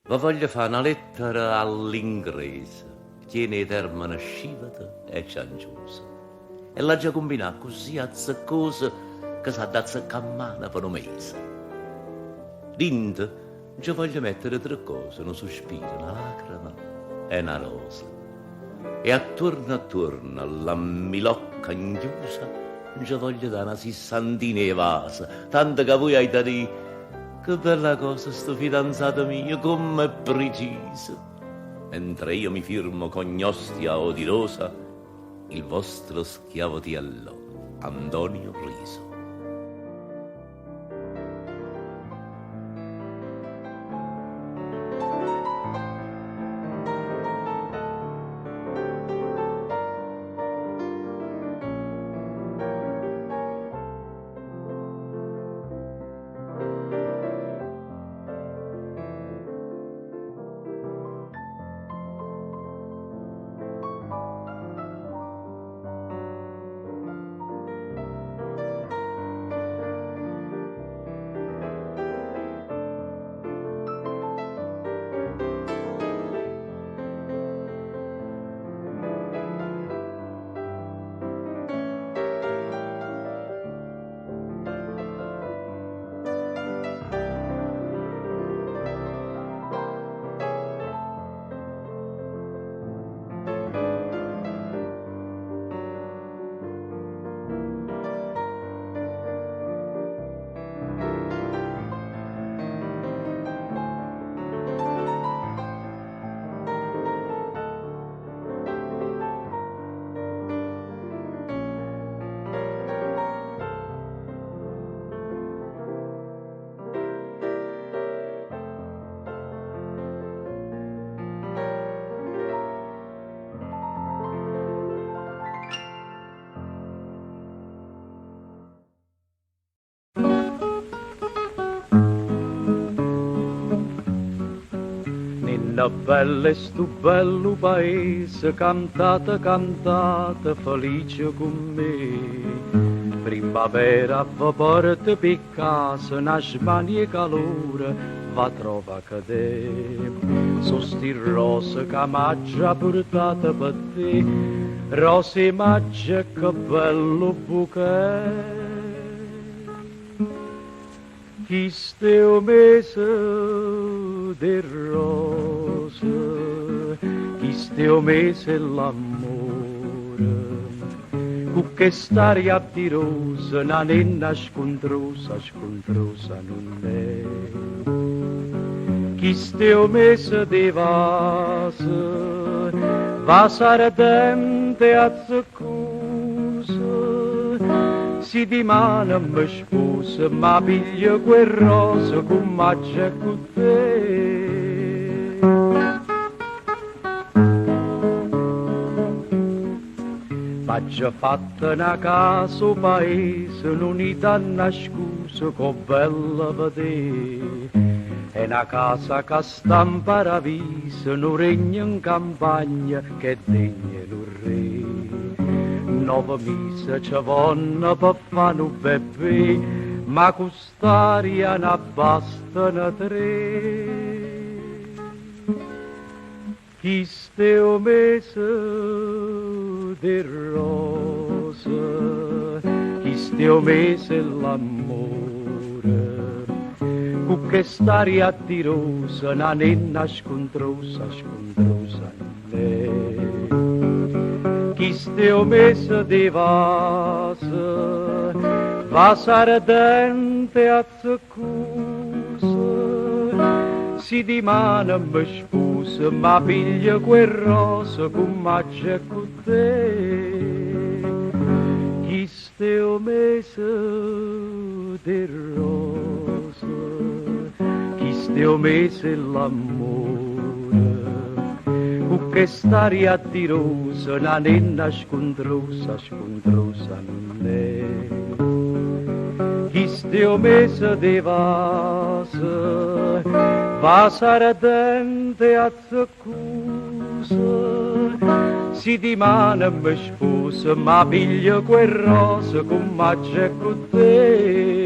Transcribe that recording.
Vi voglio fare una lettera all'inglese, tiene i termini scivata e cianciosa. E l'ha già combinata così azzeccosa che sa da azzeccamana per un mese. Dentro ci voglio mettere tre cose, un sospiro, una lacrima e una rosa. E attorno alla milocca inchiusa ci voglio dare una sessantina di vasa, tanto che voi hai da dire che bella cosa sto fidanzato mio, come preciso. Mentre io mi firmo con Ostia o di rosa, il vostro schiavo di allò, Antonio Riso. Ninna bella e stu bello paese, cantate, cantate, felice con me. Primavera va porta per casa, una smania e calore, va trova che te. So sti rose che m'ha portate per te, rose magge che bello bouquet. Chiste o mese de rose, chiste o mese l'amore, cu che staria di rosa, una nenna scontrosa, scontrosa non è. Chiste o mese de vase, vase ardente azzeccosa, si di mano mi sposa, ma piglia quel rosa con maggia con te. M'ha fatta una casa o paese, un'unità nascosa, co bella vedere. È una casa che sta in paradiso, non regna in campagna, che degna un re. 9 mesi ci vanno per fare un bebè, ma quest'aria ne bastano 3. Chiste o mese di rose, chiste o mese l'amore, cu che staria di rosa, una nenna scontrosa, scontrosa in me. Chiste o mese di vase, vase ardente azzeccosa, si di mano mi sposa, ma piglia quel rosa con maggia con te. Chiste o mese di rose, chiste o mese l'amore, cu che staria di rosa, una nenna scontrosa, scontrosa non è. Chiste o mese di vase, vase ardente azzeccosa, si di mano mi sposa, ma piglia quel rosa con maggia con te.